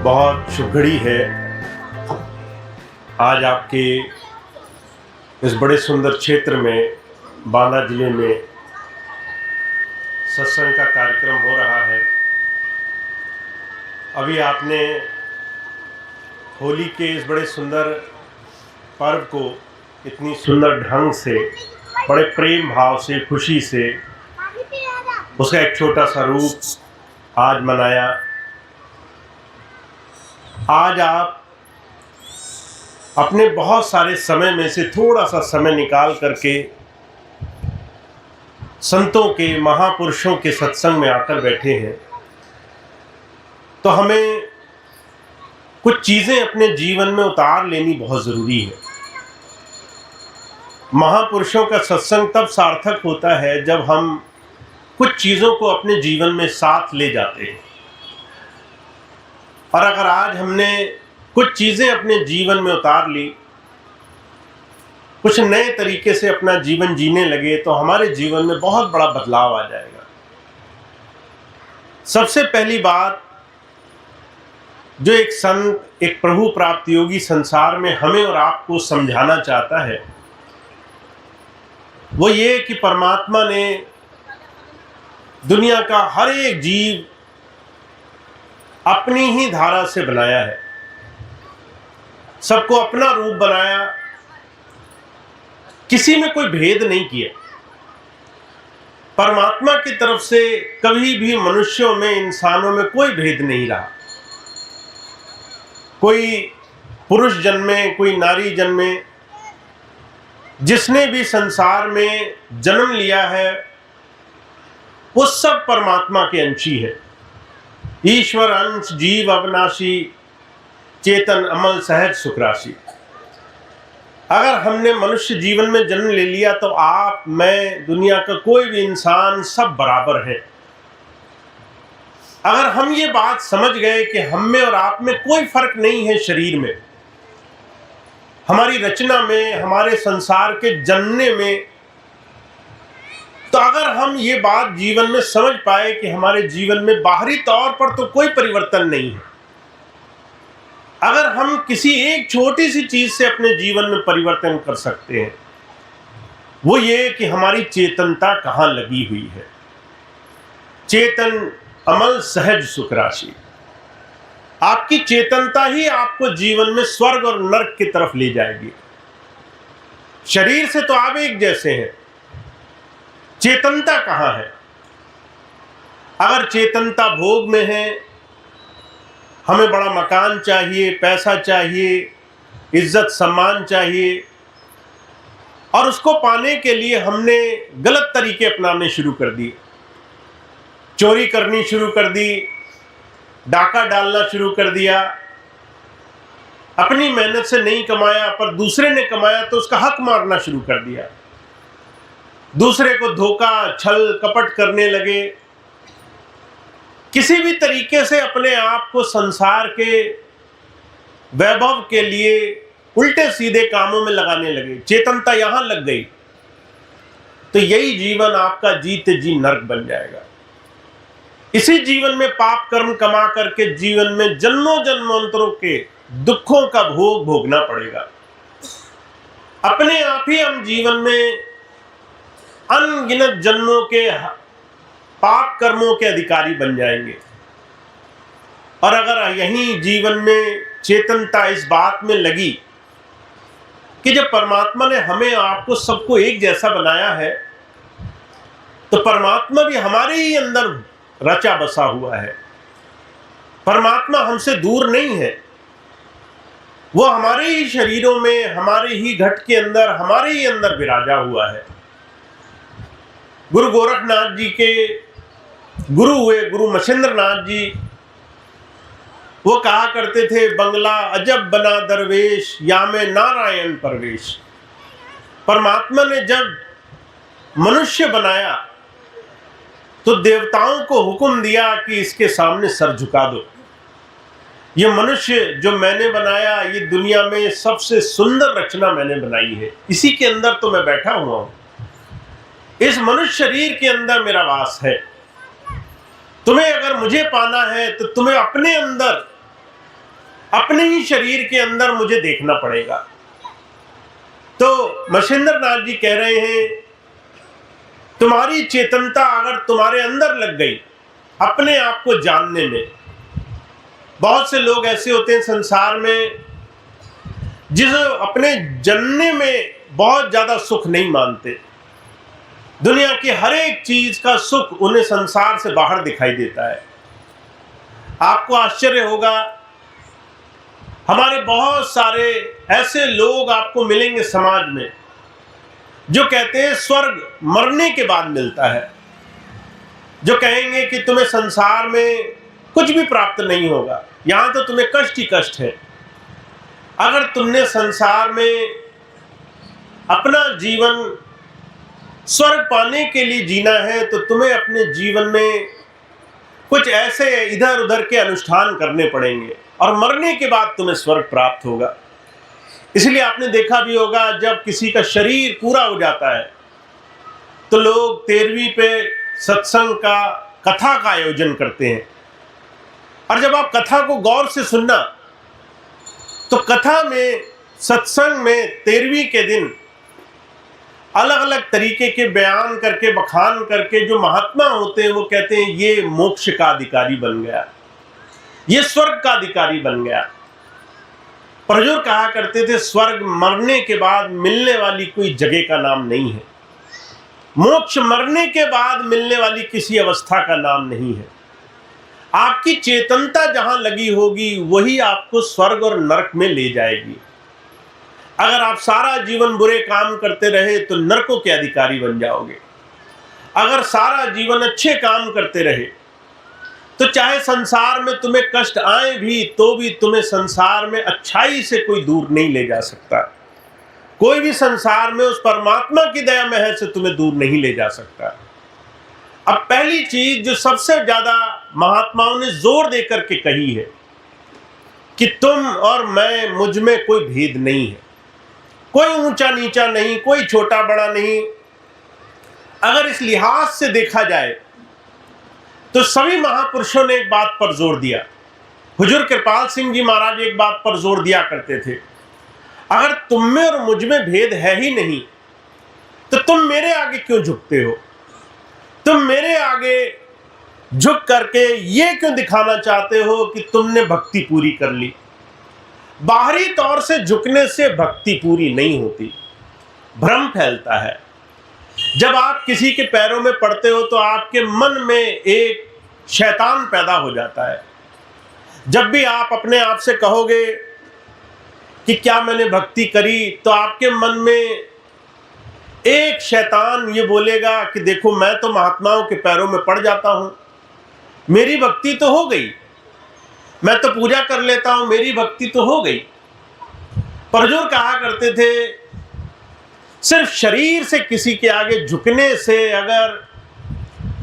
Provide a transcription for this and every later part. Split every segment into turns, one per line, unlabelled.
बहुत शुभ घड़ी है। आज आपके इस बड़े सुंदर क्षेत्र में बांदा जिले में सत्संग का कार्यक्रम हो रहा है। अभी आपने होली के इस बड़े सुंदर पर्व को इतनी सुंदर ढंग से, बड़े प्रेम भाव से, खुशी से उसका एक छोटा सा रूप आज मनाया। आज आप अपने बहुत सारे समय में से थोड़ा सा समय निकाल करके संतों के, महापुरुषों के सत्संग में आकर बैठे हैं, तो हमें कुछ चीज़ें अपने जीवन में उतार लेनी बहुत ज़रूरी है। महापुरुषों का सत्संग तब सार्थक होता है जब हम कुछ चीज़ों को अपने जीवन में साथ ले जाते हैं। और अगर आज हमने कुछ चीज़ें अपने जीवन में उतार ली, कुछ नए तरीके से अपना जीवन जीने लगे, तो हमारे जीवन में बहुत बड़ा बदलाव आ जाएगा। सबसे पहली बात जो एक संत, एक प्रभु प्राप्त योगी संसार में हमें और आपको समझाना चाहता है, वो ये कि परमात्मा ने दुनिया का हर एक जीव अपनी ही धारा से बनाया है, सबको अपना रूप बनाया, किसी में कोई भेद नहीं किया। परमात्मा की तरफ से कभी भी मनुष्यों में, इंसानों में कोई भेद नहीं रहा। कोई पुरुष जन्मे, कोई नारी जन्मे, जिसने भी संसार में जन्म लिया है वो सब परमात्मा के अंशी है। ईश्वर अंश, जीव अविनाशी, चेतन अमल, सहज सुख राशि। अगर हमने मनुष्य जीवन में जन्म ले लिया तो आप, मैं, दुनिया का कोई भी इंसान सब बराबर है। अगर हम ये बात समझ गए कि हम में और आप में कोई फर्क नहीं है, शरीर में, हमारी रचना में, हमारे संसार के जनने में, तो अगर हम ये बात जीवन में समझ पाए कि हमारे जीवन में बाहरी तौर पर तो कोई परिवर्तन नहीं है, अगर हम किसी एक छोटी सी चीज से अपने जीवन में परिवर्तन कर सकते हैं, वो ये कि हमारी चेतनता कहाँ लगी हुई है। चेतन अमल सहज सुख राशि। आपकी चेतनता ही आपको जीवन में स्वर्ग और नरक की तरफ ले जाएगी। शरीर से तो आप एक जैसे हैं, चेतनता कहाँ है? अगर चेतनता भोग में है, हमें बड़ा मकान चाहिए, पैसा चाहिए, इज्जत सम्मान चाहिए, और उसको पाने के लिए हमने गलत तरीके अपनाने शुरू कर दिए, चोरी करनी शुरू कर दी, डाका डालना शुरू कर दिया, अपनी मेहनत से नहीं कमाया पर दूसरे ने कमाया तो उसका हक मारना शुरू कर दिया, दूसरे को धोखा, छल, कपट करने लगे, किसी भी तरीके से अपने आप को संसार के वैभव के लिए उल्टे सीधे कामों में लगाने लगे। चेतनता यहां लग गई तो यही जीवन आपका जीते जी नरक बन जाएगा। इसी जीवन में पाप कर्म कमा करके जीवन में जन्मों जन्मांतरों के दुखों का भोग भोगना पड़ेगा। अपने आप ही हम जीवन में अनगिनत जन्मों के पाप कर्मों के अधिकारी बन जाएंगे। और अगर यही जीवन में चेतनता इस बात में लगी कि जब परमात्मा ने हमें, आपको, सबको एक जैसा बनाया है, तो परमात्मा भी हमारे ही अंदर रचा बसा हुआ है। परमात्मा हमसे दूर नहीं है, वो हमारे ही शरीरों में, हमारे ही घट के अंदर, हमारे ही अंदर विराजा हुआ है। गुरु गोरखनाथ जी के गुरु हुए गुरु मछेंद्र नाथ जी, वो कहा करते थे, बंगला अजब बना दरवेश, या में नारायण परवेश। परमात्मा ने जब मनुष्य बनाया तो देवताओं को हुक्म दिया कि इसके सामने सर झुका दो। ये मनुष्य जो मैंने बनाया, ये दुनिया में सबसे सुंदर रचना मैंने बनाई है, इसी के अंदर तो मैं बैठा हुआ हूं, इस मनुष्य शरीर के अंदर मेरा वास है। तुम्हें अगर मुझे पाना है तो तुम्हें अपने अंदर अपने ही शरीर के अंदर मुझे देखना पड़ेगा। तो मछिंद्र नाथ जी कह रहे हैं, तुम्हारी चेतनता अगर तुम्हारे अंदर लग गई अपने आप को जानने में। बहुत से लोग ऐसे होते हैं संसार में जिसे अपने जानने में बहुत ज्यादा सुख नहीं मानते। दुनिया की हर एक चीज का सुख उन्हें संसार से बाहर दिखाई देता है। आपको आश्चर्य होगा, हमारे बहुत सारे ऐसे लोग आपको मिलेंगे समाज में जो कहते हैं स्वर्ग मरने के बाद मिलता है, जो कहेंगे कि तुम्हें संसार में कुछ भी प्राप्त नहीं होगा, यहां तो तुम्हें कष्ट ही कष्ट है। अगर तुमने संसार में अपना जीवन स्वर्ग पाने के लिए जीना है तो तुम्हें अपने जीवन में कुछ ऐसे इधर उधर के अनुष्ठान करने पड़ेंगे और मरने के बाद तुम्हें स्वर्ग प्राप्त होगा। इसलिए आपने देखा भी होगा, जब किसी का शरीर पूरा हो जाता है तो लोग 13वीं पे सत्संग का कथा का आयोजन करते हैं। और जब आप कथा को गौर से सुनना तो कथा में, सत्संग में 13वीं के दिन अलग अलग तरीके के बयान करके, बखान करके जो महात्मा होते हैं वो कहते हैं ये मोक्ष का अधिकारी बन गया, ये स्वर्ग का अधिकारी बन गया। प्रजुर कहा करते थे स्वर्ग मरने के बाद मिलने वाली कोई जगह का नाम नहीं है, मोक्ष मरने के बाद मिलने वाली किसी अवस्था का नाम नहीं है। आपकी चेतनता जहां लगी होगी वही आपको स्वर्ग और नरक में ले जाएगी। अगर आप सारा जीवन बुरे काम करते रहे तो नरकों के अधिकारी बन जाओगे। अगर सारा जीवन अच्छे काम करते रहे तो चाहे संसार में तुम्हें कष्ट आए भी तो भी तुम्हें संसार में अच्छाई से कोई दूर नहीं ले जा सकता। कोई भी संसार में उस परमात्मा की दया महर से तुम्हें दूर नहीं ले जा सकता। अब पहली चीज जो सबसे ज्यादा महात्माओं ने जोर देकर के कही है कि तुम और मैं, मुझ में कोई भेद नहीं है, कोई ऊंचा नीचा नहीं, कोई छोटा बड़ा नहीं। अगर इस लिहाज से देखा जाए तो सभी महापुरुषों ने एक बात पर जोर दिया। हुजूर कृपाल सिंह जी महाराज एक बात पर जोर दिया करते थे, अगर तुम में और मुझ में भेद है ही नहीं तो तुम मेरे आगे क्यों झुकते हो? तुम मेरे आगे झुक करके ये क्यों दिखाना चाहते हो कि तुमने भक्ति पूरी कर ली? बाहरी तौर से झुकने से भक्ति पूरी नहीं होती, भ्रम फैलता है। जब आप किसी के पैरों में पड़ते हो तो आपके मन में एक शैतान पैदा हो जाता है। जब भी आप अपने आप से कहोगे कि क्या मैंने भक्ति करी, तो आपके मन में एक शैतान ये बोलेगा कि देखो मैं तो महात्माओं के पैरों में पड़ जाता हूं, मेरी भक्ति तो हो गई, मैं तो पूजा कर लेता हूं, मेरी भक्ति तो हो गई। प्रजुर कहा करते थे सिर्फ शरीर से किसी के आगे झुकने से अगर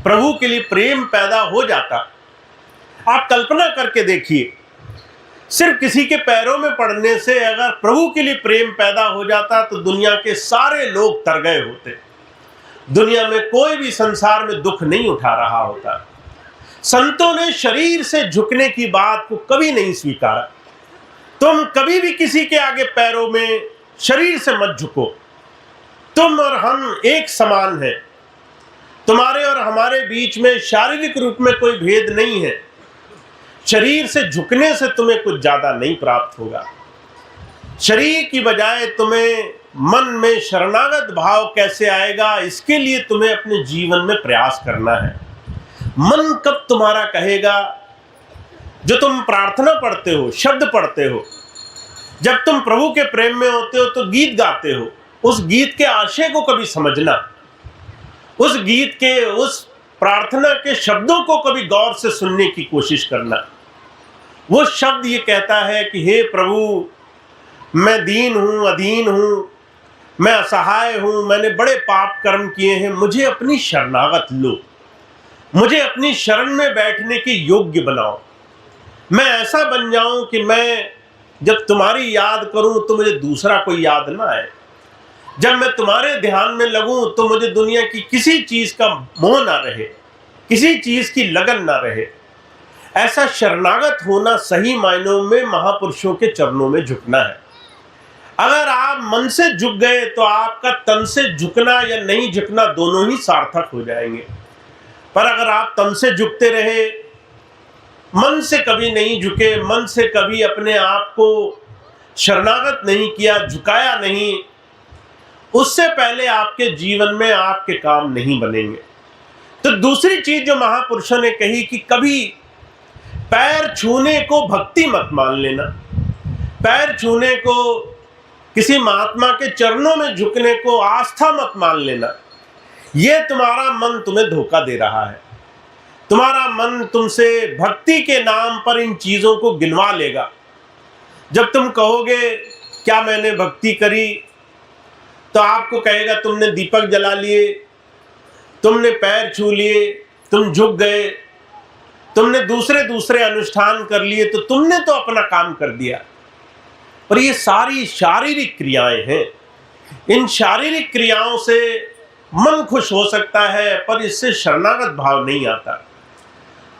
प्रभु के लिए प्रेम पैदा हो जाता, आप कल्पना करके देखिए, सिर्फ किसी के पैरों में पड़ने से अगर प्रभु के लिए प्रेम पैदा हो जाता तो दुनिया के सारे लोग तर गए होते। दुनिया में कोई भी संसार में दुख नहीं उठा रहा होता। संतों ने शरीर से झुकने की बात को कभी नहीं स्वीकारा। तुम कभी भी किसी के आगे पैरों में शरीर से मत झुको। तुम और हम एक समान हैं। तुम्हारे और हमारे बीच में शारीरिक रूप में कोई भेद नहीं है। शरीर से झुकने से तुम्हें कुछ ज्यादा नहीं प्राप्त होगा। शरीर की बजाय तुम्हें मन में शरणागत भाव कैसे आएगा, इसके लिए तुम्हें अपने जीवन में प्रयास करना है। मन कब तुम्हारा कहेगा, जो तुम प्रार्थना पढ़ते हो, शब्द पढ़ते हो, जब तुम प्रभु के प्रेम में होते हो तो गीत गाते हो, उस गीत के आशय को कभी समझना, उस गीत के, उस प्रार्थना के शब्दों को कभी गौर से सुनने की कोशिश करना। वो शब्द ये कहता है कि हे प्रभु, मैं दीन हूं, अधीन हूं, मैं असहाय हूं, मैंने बड़े पाप कर्म किए हैं, मुझे अपनी शरणागत लो, मुझे अपनी शरण में बैठने के योग्य बनाओ। मैं ऐसा बन जाऊं कि मैं जब तुम्हारी याद करूं तो मुझे दूसरा कोई याद ना आए। जब मैं तुम्हारे ध्यान में लगूं तो मुझे दुनिया की किसी चीज का मोह ना रहे, किसी चीज की लगन ना रहे। ऐसा शरणागत होना सही मायनों में महापुरुषों के चरणों में झुकना है। अगर आप मन से झुक गए तो आपका तन से झुकना या नहीं झुकना दोनों ही सार्थक हो जाएंगे। पर अगर आप तन से झुकते रहे, मन से कभी नहीं झुके, मन से कभी अपने आप को शरणागत नहीं किया, झुकाया नहीं, उससे पहले आपके जीवन में आपके काम नहीं बनेंगे। तो दूसरी चीज जो महापुरुषों ने कही कि कभी पैर छूने को भक्ति मत मान लेना। पैर छूने को, किसी महात्मा के चरणों में झुकने को आस्था मत मान लेना। यह तुम्हारा मन तुम्हें धोखा दे रहा है। तुम्हारा मन तुमसे भक्ति के नाम पर इन चीजों को गिनवा लेगा। जब तुम कहोगे क्या मैंने भक्ति करी, तो आपको कहेगा तुमने दीपक जला लिए, तुमने पैर छू लिए, तुम झुक गए, तुमने दूसरे अनुष्ठान कर लिए, तो तुमने तो अपना काम कर दिया। पर ये सारी शारीरिक क्रियाएं हैं। इन शारीरिक क्रियाओं से मन खुश हो सकता है, पर इससे शरणागत भाव नहीं आता।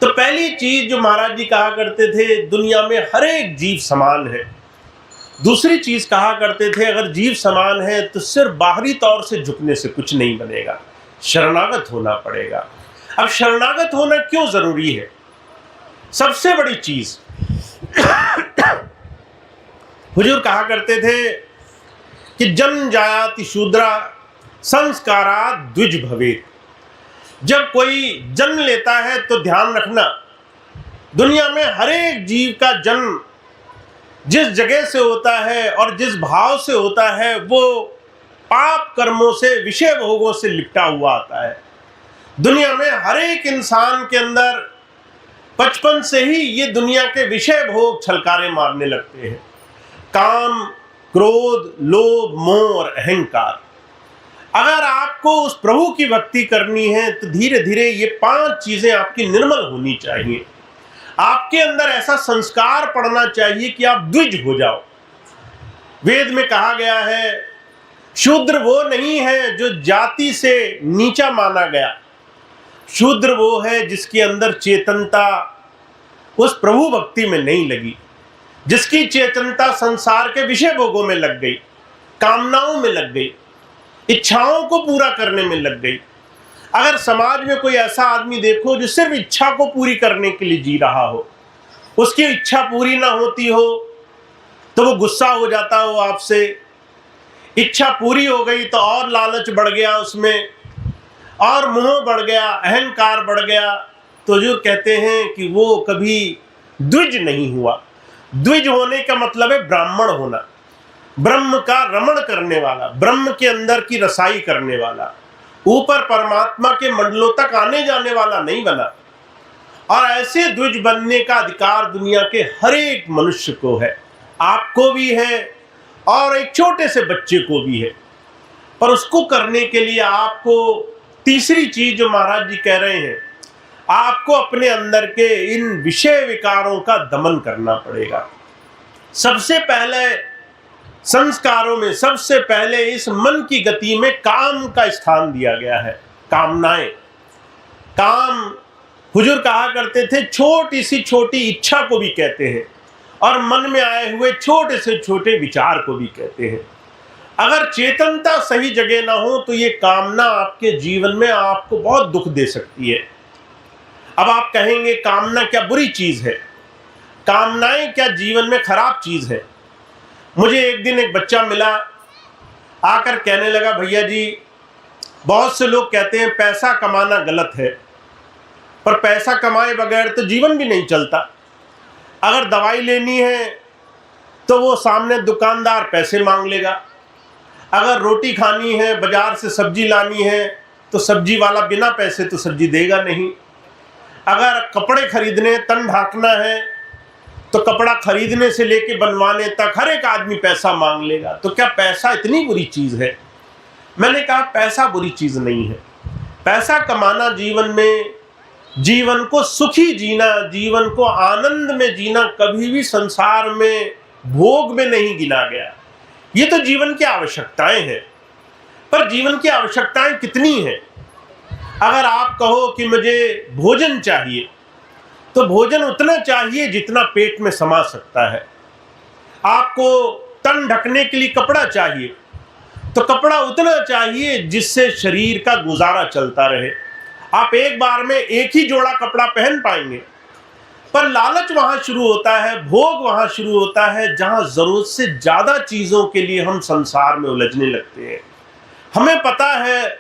तो पहली चीज जो महाराज जी कहा करते थे, दुनिया में हर एक जीव समान है। दूसरी चीज कहा करते थे, अगर जीव समान है तो सिर्फ बाहरी तौर से झुकने से कुछ नहीं बनेगा, शरणागत होना पड़ेगा। अब शरणागत होना क्यों जरूरी है? सबसे बड़ी चीज हुजूर कहा करते थे कि जन्म जायाति शूद्रा संस्कारात् द्विज भवेत्। जब कोई जन्म लेता है तो ध्यान रखना, दुनिया में हर एक जीव का जन्म जिस जगह से होता है और जिस भाव से होता है, वो पाप कर्मों से, विषय भोगों से लिपटा हुआ आता है। दुनिया में हर एक इंसान के अंदर बचपन से ही ये दुनिया के विषय भोग छलकारे मारने लगते हैं। काम, क्रोध, लोभ, मोह और अहंकार। अगर आपको उस प्रभु की भक्ति करनी है तो धीरे धीरे ये 5 चीजें आपकी निर्मल होनी चाहिए। आपके अंदर ऐसा संस्कार पड़ना चाहिए कि आप द्विज हो जाओ। वेद में कहा गया है, शूद्र वो नहीं है जो जाति से नीचा माना गया। शूद्र वो है जिसके अंदर चेतनता उस प्रभु भक्ति में नहीं लगी, जिसकी चेतनता संसार के विषय भोगों में लग गई, कामनाओं में लग गई, इच्छाओं को पूरा करने में लग गई। अगर समाज में कोई ऐसा आदमी देखो जो सिर्फ इच्छा को पूरी करने के लिए जी रहा हो, उसकी इच्छा पूरी ना होती हो तो वो गुस्सा हो जाता हो आपसे, इच्छा पूरी हो गई तो और लालच बढ़ गया उसमें, और मोह बढ़ गया, अहंकार बढ़ गया, तो जो कहते हैं कि वो कभी द्विज नहीं हुआ। द्विज होने का मतलब है ब्राह्मण होना, ब्रह्म का रमण करने वाला, ब्रह्म के अंदर की रसाई करने वाला, ऊपर परमात्मा के मंडलों तक आने जाने वाला नहीं बना। और ऐसे द्विज बनने का अधिकार दुनिया के हर एक मनुष्य को है, आपको भी है और एक छोटे से बच्चे को भी है। पर उसको करने के लिए आपको तीसरी चीज जो महाराज जी कह रहे हैं, आपको अपने अंदर के इन विषय विकारों का दमन करना पड़ेगा। सबसे पहले संस्कारों में सबसे पहले इस मन की गति में काम का स्थान दिया गया है। कामनाएं, काम हुजूर कहा करते थे छोटी सी छोटी इच्छा को भी कहते हैं, और मन में आए हुए छोटे से छोटे विचार को भी कहते हैं। अगर चेतनता सही जगह ना हो तो ये कामना आपके जीवन में आपको बहुत दुख दे सकती है। अब आप कहेंगे कामना क्या बुरी चीज है, कामनाएं क्या जीवन में खराब चीज है? मुझे एक दिन एक बच्चा मिला, आकर कहने लगा, भैया जी बहुत से लोग कहते हैं पैसा कमाना गलत है, पर पैसा कमाए बगैर तो जीवन भी नहीं चलता। अगर दवाई लेनी है तो वो सामने दुकानदार पैसे मांग लेगा, अगर रोटी खानी है, बाजार से सब्जी लानी है तो सब्जी वाला बिना पैसे तो सब्जी देगा नहीं, अगर कपड़े खरीदने, तन ढांकना है तो कपड़ा खरीदने से लेके बनवाने तक हर एक आदमी पैसा मांग लेगा। तो क्या पैसा इतनी बुरी चीज है? मैंने कहा पैसा बुरी चीज नहीं है। पैसा कमाना जीवन में, जीवन को सुखी जीना, जीवन को आनंद में जीना कभी भी संसार में भोग में नहीं गिना गया। ये तो जीवन की आवश्यकताएं हैं, पर जीवन की आवश्यकताएं कितनी हैं? अगर आप कहो कि मुझे भोजन चाहिए तो भोजन उतना चाहिए जितना पेट में समा सकता है। आपको तन ढकने के लिए कपड़ा चाहिए, तो कपड़ा उतना चाहिए जिससे शरीर का गुजारा चलता रहे। आप एक बार में एक ही जोड़ा कपड़ा पहन पाएंगे, पर लालच वहां शुरू होता है, भोग वहां शुरू होता है, जहां जरूरत से ज्यादा चीजों के लिए हम संसार में उलझने लगते हैं। हमें पता है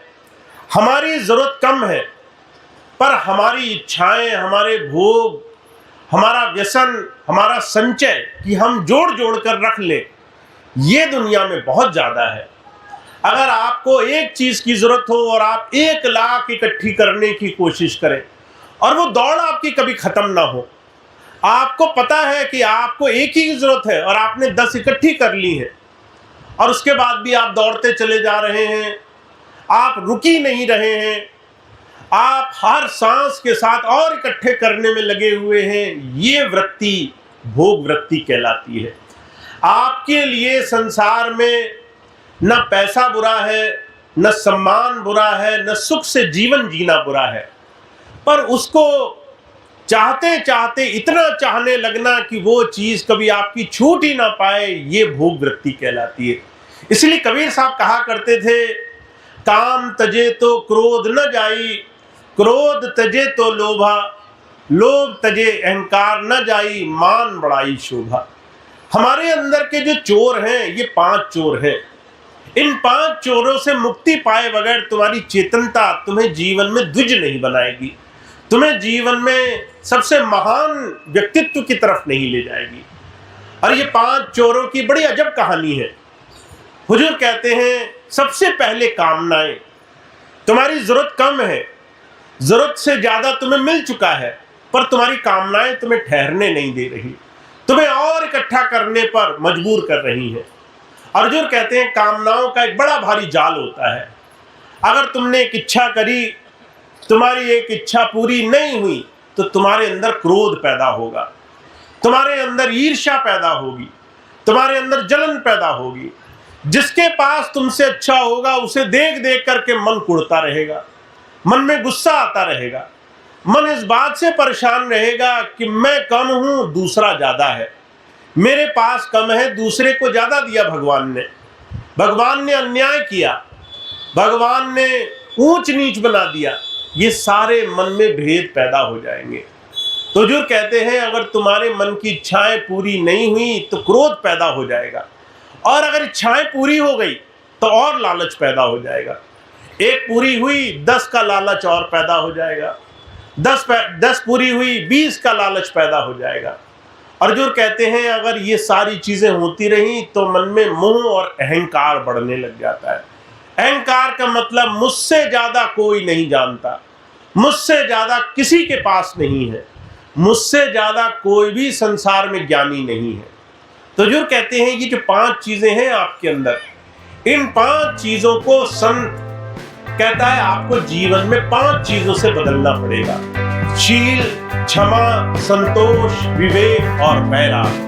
हमारी जरूरत कम है, पर हमारी इच्छाएं, हमारे भोग, हमारा व्यसन, हमारा संचय कि हम जोड़ जोड़ कर रख लें, ये दुनिया में बहुत ज्यादा है। अगर आपको एक चीज की जरूरत हो और आप 1 लाख इकट्ठी करने की कोशिश करें और वो दौड़ आपकी कभी खत्म ना हो, आपको पता है कि आपको एक ही की जरूरत है और आपने 10 इकट्ठी कर ली है, और उसके बाद भी आप दौड़ते चले जा रहे हैं, आप रुक ही नहीं रहे हैं, आप हर सांस के साथ और इकट्ठे करने में लगे हुए हैं, ये वृत्ति भोग वृत्ति कहलाती है। आपके लिए संसार में न पैसा बुरा है, न सम्मान बुरा है, न सुख से जीवन जीना बुरा है, पर उसको चाहते चाहते इतना चाहने लगना कि वो चीज कभी आपकी छूट ही ना पाए, ये भोग वृत्ति कहलाती है। इसलिए कबीर साहब कहा करते थे, काम तजे तो क्रोध न जाई, क्रोध तजे तो लोभा, लोभ तजे अहंकार न जाई, मान बढ़ाई शोभा। हमारे अंदर के जो चोर हैं, ये 5 चोर हैं। इन 5 चोरों से मुक्ति पाए बगैर तुम्हारी चेतनता तुम्हें जीवन में द्विज नहीं बनाएगी, तुम्हें जीवन में सबसे महान व्यक्तित्व की तरफ नहीं ले जाएगी। और ये 5 चोरों की बड़ी अजब कहानी है। हुजूर कहते हैं, सबसे पहले कामनाएं। तुम्हारी जरूरत कम है, जरूरत से ज्यादा तुम्हें मिल चुका है, पर तुम्हारी कामनाएं तुम्हें ठहरने नहीं दे रही, तुम्हें और इकट्ठा करने पर मजबूर कर रही है। अर्जुन कहते हैं, कामनाओं का एक बड़ा भारी जाल होता है। अगर तुमने एक इच्छा करी, तुम्हारी एक इच्छा पूरी नहीं हुई, तो तुम्हारे अंदर क्रोध पैदा होगा, तुम्हारे अंदर ईर्ष्या पैदा होगी, तुम्हारे अंदर जलन पैदा होगी। जिसके पास तुमसे अच्छा होगा उसे देख देख करके मन कुढ़ता रहेगा, मन में गुस्सा आता रहेगा, मन इस बात से परेशान रहेगा कि मैं कम हूं, दूसरा ज्यादा है, मेरे पास कम है, दूसरे को ज्यादा दिया भगवान ने अन्याय किया, भगवान ने ऊंच नीच बना दिया। ये सारे मन में भेद पैदा हो जाएंगे। तो हुजूर कहते हैं, अगर तुम्हारे मन की इच्छाएं पूरी नहीं हुई तो क्रोध पैदा हो जाएगा, और अगर इच्छाएं पूरी हो गई तो और लालच पैदा हो जाएगा। एक पूरी हुई, 10 का लालच और पैदा हो जाएगा, 10 पूरी हुई, 20 का लालच पैदा हो जाएगा। अर्जुन कहते हैं, अगर ये सारी चीजें होती रही तो मन में मोह और अहंकार बढ़ने लग जाता है। अहंकार का मतलब मुझसे ज्यादा कोई नहीं जानता, मुझसे ज्यादा किसी के पास नहीं है, मुझसे ज्यादा कोई भी संसार में ज्ञानी नहीं है। तो जो कहते हैं, ये जो 5 चीजें हैं आपके अंदर, इन 5 चीजों को संत कहता है आपको जीवन में 5 चीजों से बदलना पड़ेगा: शील, क्षमा, संतोष, विवेक और वैराग्य।